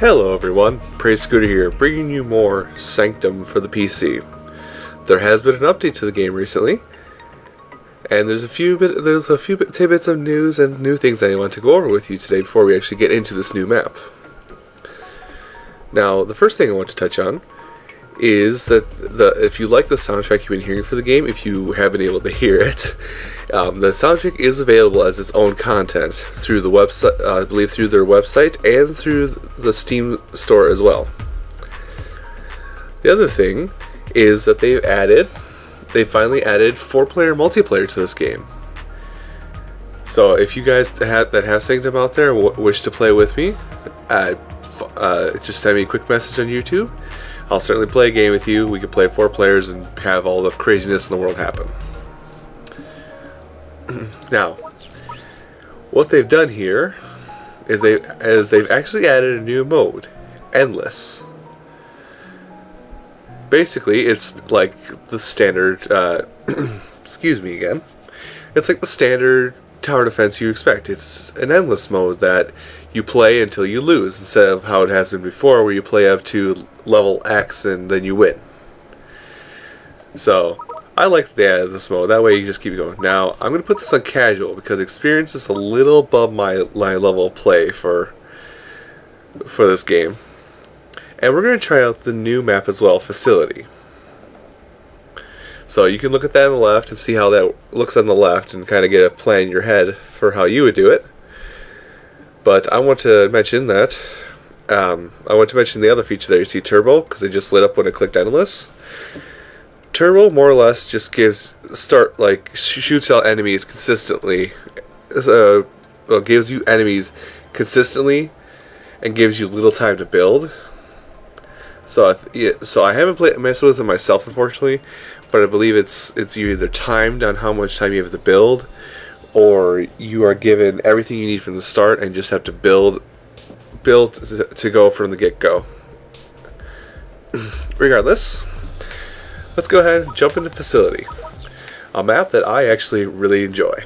Hello everyone, Praise Scooter here, bringing you more Sanctum for the PC. There has been an update to the game recently, and there's a few tidbits of news and new things I want to go over with you today before we actually get into this new map. Now, the first thing I want to touch on is that if you like the soundtrack you've been hearing for the game, if you have been able to hear it, the soundtrack is available as its own content through the website, I believe through their website and through the Steam store as well. The other thing is that they finally added 4-player multiplayer to this game. So if you guys that have Sanctum out there wish to play with me, just send me a quick message on YouTube. I'll certainly play a game with you. We can play 4 players and have all the craziness in the world happen. Now, what they've done here is they've actually added a new mode, Endless. Basically, it's like the standard. Excuse me again. It's like the standard tower defense you expect. It's an endless mode that you play until you lose, instead of how it has been before, where you play up to level X and then you win. So I like the add this mode. That way you just keep going. Now I'm going to put this on casual because experience is a little above my level of play for this game. And we're going to try out the new map as well, Facility. So you can look at that on the left and see how that looks on the left and kind of get a plan in your head for how you would do it. But I want to mention that the other feature there. You see Turbo, because it just lit up when I clicked Endless. Turbo more or less just shoots out enemies consistently. Gives you enemies consistently and gives you little time to build. So I haven't messed with it myself, unfortunately, but I believe it's either timed on how much time you have to build, or you are given everything you need from the start and just have to build to go from the get-go. Regardless, let's go ahead and jump into Facility, a map that I actually really enjoy.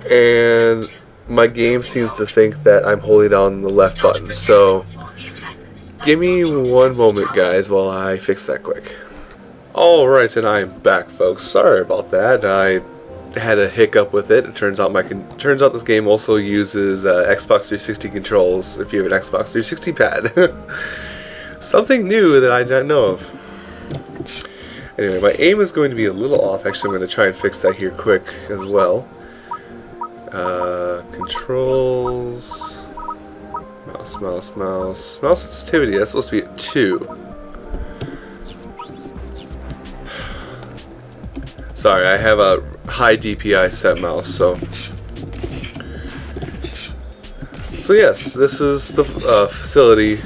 And my game seems to think that I'm holding down the left button, so give me one moment, guys, while I fix that quick. Alright, and I'm back, folks. Sorry about that. I had a hiccup with it. It turns out this game also uses Xbox 360 controls if you have an Xbox 360 pad. Something new that I didn't know of. Anyway, my aim is going to be a little off. Actually, I'm going to try and fix that here quick as well. Controls. Mouse sensitivity, that's supposed to be at 2. Sorry, I have a high DPI set mouse, so yes, this is the facility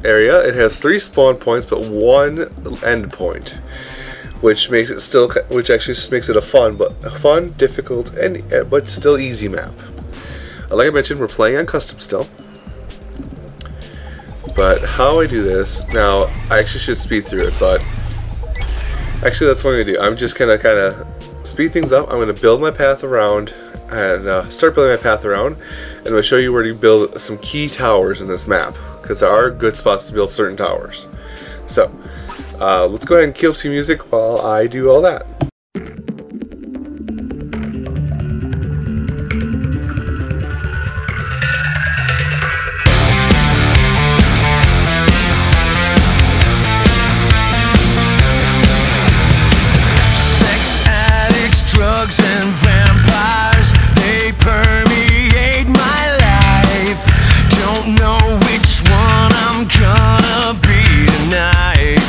area. It has 3 spawn points, but 1 end point, which makes it actually makes it a fun, difficult, but still easy map. Like I mentioned, we're playing on custom still. But how I do this, now I actually should speed through it, but actually that's what I'm going to do. I'm just going to kind of speed things up. I'm going to build my path around and start building my path around, and I'm going to show you where to build some key towers in this map, because there are good spots to build certain towers. So let's go ahead and cue up some music while I do all that. And vampires, they permeate my life. Don't know which one I'm gonna be tonight.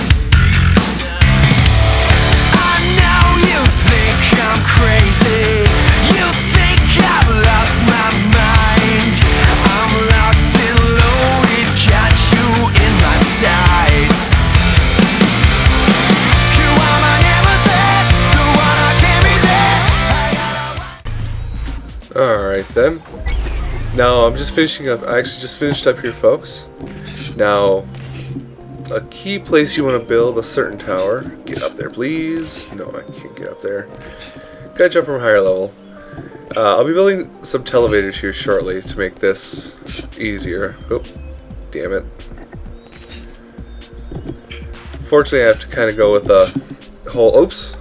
I know you think I'm crazy. You think I've lost my mind. I'm locked and loaded, got you in my sights. You are my nemesis, the one I can't resist. Alright then. Now I'm just finishing up. I actually just finished up here, folks. Now, a key place you want to build a certain tower. Get up there, please. No, I can't get up there. Gotta jump from a higher level. I'll be building some televators here shortly to make this easier. Oh, damn it. Fortunately, I have to kind of go with a whole... Oops.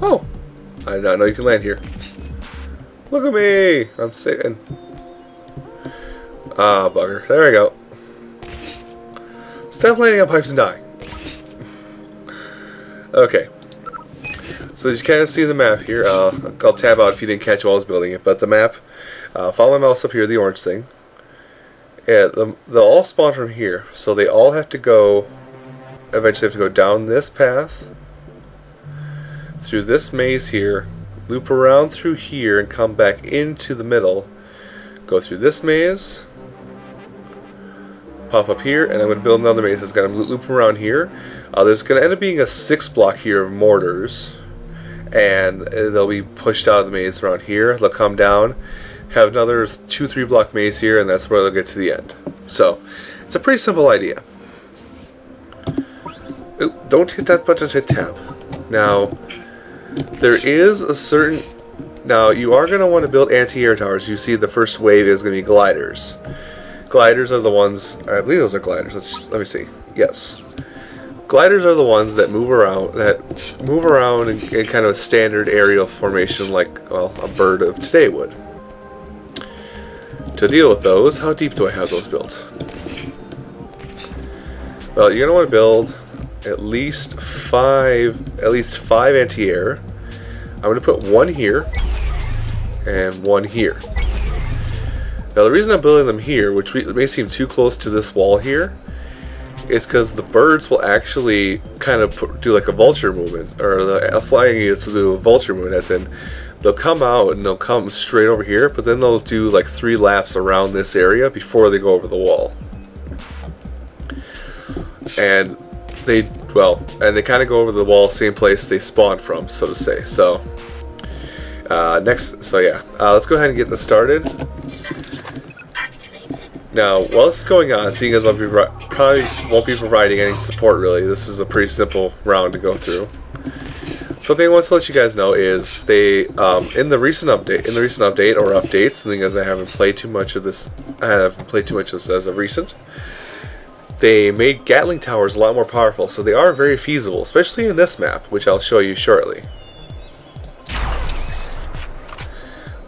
Oh. I did not know you can land here. Look at me. I'm sitting. Ah, bugger. There we go. Stop landing on pipes and die. Okay. So as you kind of see the map here, I'll tab out if you didn't catch while I was building it, but the map, follow my mouse up here, the orange thing. Yeah, they'll all spawn from here, so they all have to go, eventually have to go down this path, through this maze here, loop around through here and come back into the middle, go through this maze, pop up here, and I'm going to build another maze that's going to loop around here. There's going to end up being a 6 block here of mortars, and they'll be pushed out of the maze around here. They'll come down, have another 2-3 block maze here, and that's where they'll get to the end. So, it's a pretty simple idea. Ooh, don't hit that button, hit tab. Now, there is a certain... Now, you are going to want to build anti-air towers. You see the first wave is going to be gliders. Gliders are the ones... I believe those are gliders. Let me see. Yes. Gliders are the ones that move around in kind of a standard aerial formation like, well, a bird of today would. To deal with those, how deep do I have those built? Well, you're going to want to build at least five anti-air. I'm going to put one here and one here. Now the reason I'm building them here, which may seem too close to this wall here, is because the birds will actually kind of do like a vulture movement, or the flying units will do a vulture movement, as in they'll come out and they'll come straight over here, but then they'll do like 3 laps around this area before they go over the wall. And they kind of go over the wall, same place they spawned from, so to say. So let's go ahead and get this started. Now, while this is going on, seeing as I probably won't be providing any support really, this is a pretty simple round to go through. Something I want to let you guys know is they, in the recent update or updates, seeing as I haven't played too much of this as of recent, they made Gatling towers a lot more powerful, so they are very feasible, especially in this map, which I'll show you shortly.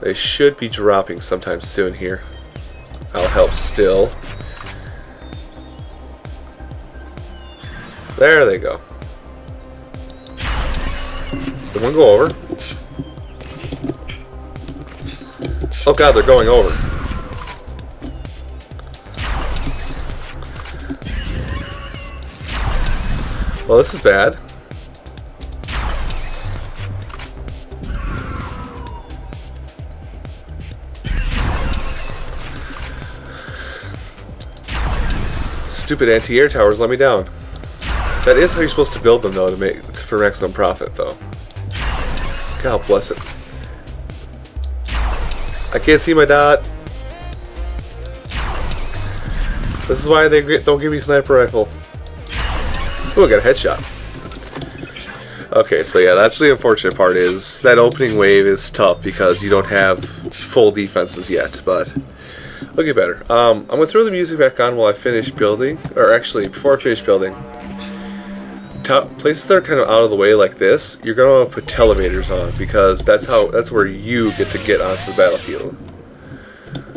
They should be dropping sometime soon here. I'll help still. There they go. Did one go over? Oh god, they're going over. Well, this is bad. Stupid anti-air towers let me down. That is how you're supposed to build them, though, for maximum profit, though. God bless it. I can't see my dot. This is why they don't give me sniper rifle. Ooh, I got a headshot. Okay, so yeah, that's the unfortunate part, is that opening wave is tough because you don't have full defenses yet, but it'll get better. I'm going to throw the music back on while I finish building, or actually, before I finish building. Places that are kind of out of the way like this, you're going to want to put televators on, because that's where you get to get onto the battlefield.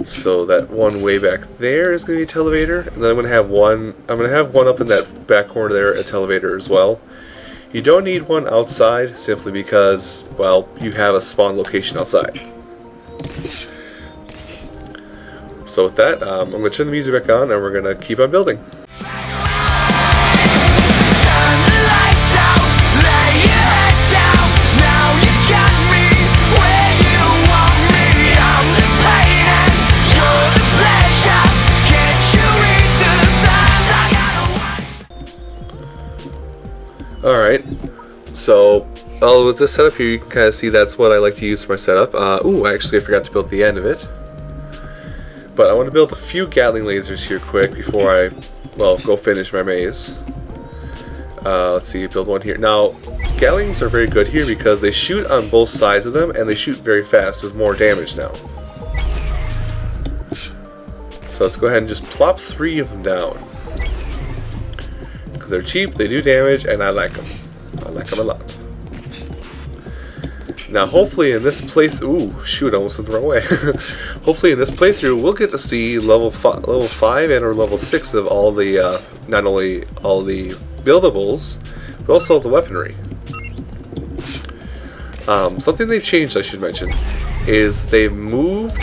So that one way back there is going to be a televator, and then I'm going to have one up in that back corner there, a televator as well. You don't need one outside simply because, well, you have a spawn location outside. So with that, I'm going to turn the music back on and we're going to keep on building. Alright, so with this setup here, you can kind of see that's what I like to use for my setup. Ooh, actually I forgot to build the end of it. But I want to build a few Gatling lasers here quick before I, well, go finish my maze. Let's see, build one here. Now, Gatlings are very good here because they shoot on both sides of them, and they shoot very fast with more damage now. So let's go ahead and just plop 3 of them down. Because they're cheap, they do damage, and I like them. I like them a lot. Now hopefully in this playthrough... Ooh, shoot, I almost went the wrong way. Hopefully in this playthrough we'll get to see level 5 and or level 6 of all the... not only all the buildables, but also the weaponry. Something they've changed, I should mention, is they've moved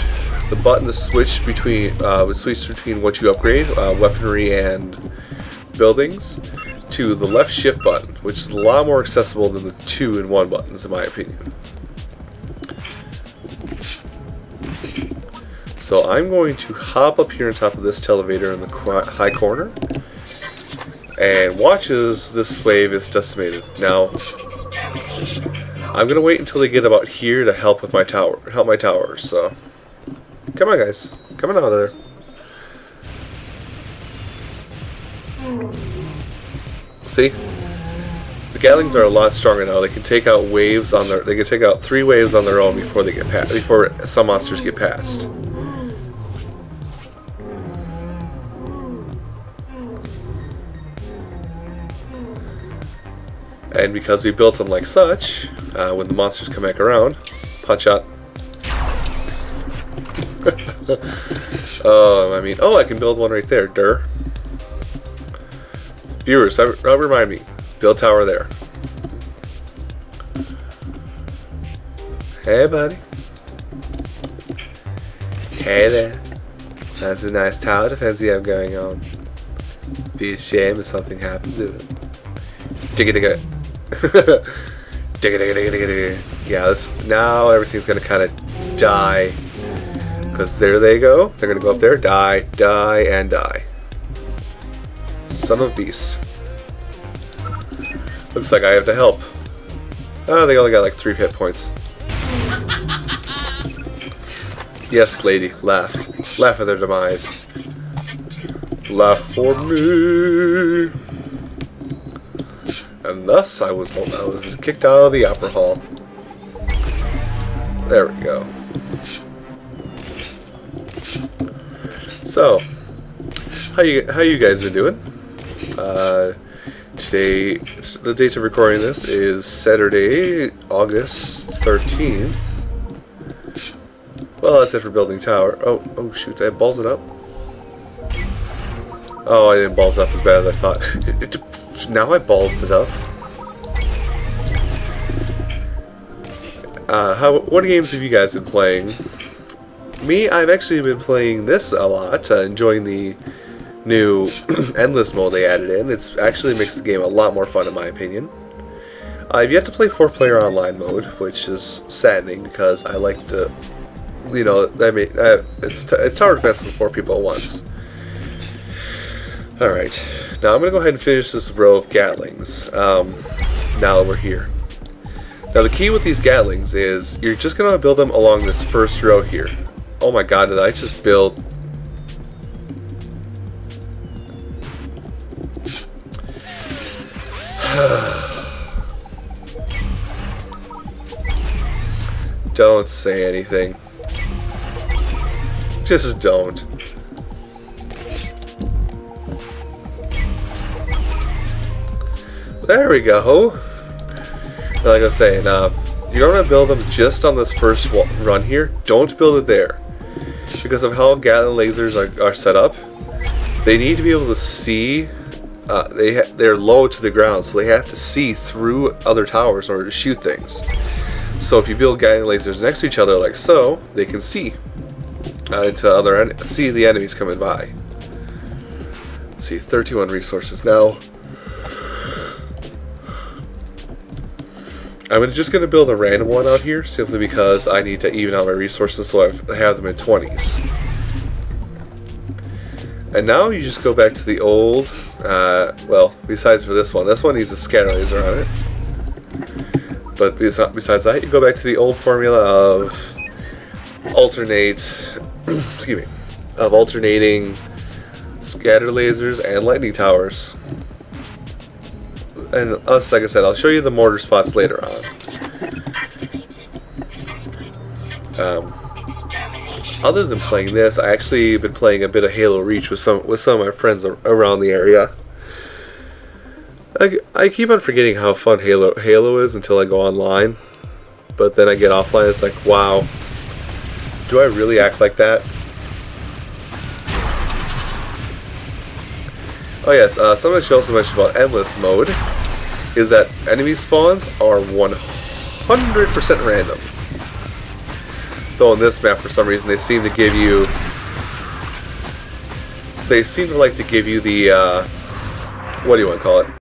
the button to switch between what you upgrade, weaponry and buildings, to the left shift button, which is a lot more accessible than the 2-in-1 buttons, in my opinion. So I'm going to hop up here on top of this elevator in the high corner, and watch as this wave is decimated. Now, I'm gonna wait until they get about here to help with my towers. So, come on, guys, come on out of there. See, the Gatlings are a lot stronger now. They can take out waves on their. They can take out 3 waves on their own before they get past. Before some monsters get past. And because we built them like such, when the monsters come back around, punch out. Oh, I can build one right there, Durr. Viewers, remind me, build tower there. Hey, buddy. Hey there. That's a nice tower defense you have going on. Be a shame if something happened to it. Digga digga. Digga digga digga digga digga. Yeah, now everything's gonna kind of die. Because there they go. They're gonna go up there, die, die, and die. Son of a beast. Looks like I have to help. Oh, they only got like 3 hit points. Yes, lady, laugh. Laugh at their demise. Laugh for me. And thus I was kicked out of the opera hall. There we go. So, how you guys been doing? Today, the date of recording this is Saturday, August 13th. Well, that's it for building tower. Oh shoot, I balls it up. Oh, I didn't balls up as bad as I thought. Now I balls it up. What games have you guys been playing? Me, I've actually been playing this a lot, enjoying the new endless mode they added in. It's actually makes the game a lot more fun in my opinion. I've yet to play 4-player online mode, which is saddening because I like to, you know, it's tower defense with 4 people at once. Alright, now I'm going to go ahead and finish this row of Gatlings, now that we're here. Now the key with these Gatlings is, you're just going to build them along this first row here. Oh my god, did I just build... Don't say anything. Just don't. There we go. Like I was saying, you're going to build them just on this first run here. Don't build it there. Because of how Gatling lasers are set up, they need to be able to see. They're low to the ground, so they have to see through other towers in order to shoot things. So if you build Gatling lasers next to each other like so, they can see see the enemies coming by. Let's see, 31 resources now. I'm just going to build a random one out here, simply because I need to even out my resources so I have them in 20s. And now you just go back to the old, well, besides for this one needs a scatter laser on it. But besides that, you go back to the old formula of alternating scatter lasers and lightning towers. And like I said, I'll show you the mortar spots later on. other than playing this, I actually been playing a bit of Halo Reach with some of my friends around the area. I keep on forgetting how fun Halo is until I go online, but then I get offline. It's like, wow, do I really act like that? Oh yes, something I should also mention about endless mode is that enemy spawns are 100% random. Though on this map, for some reason, they seem to give you... They seem to like to give you the, what do you want to call it?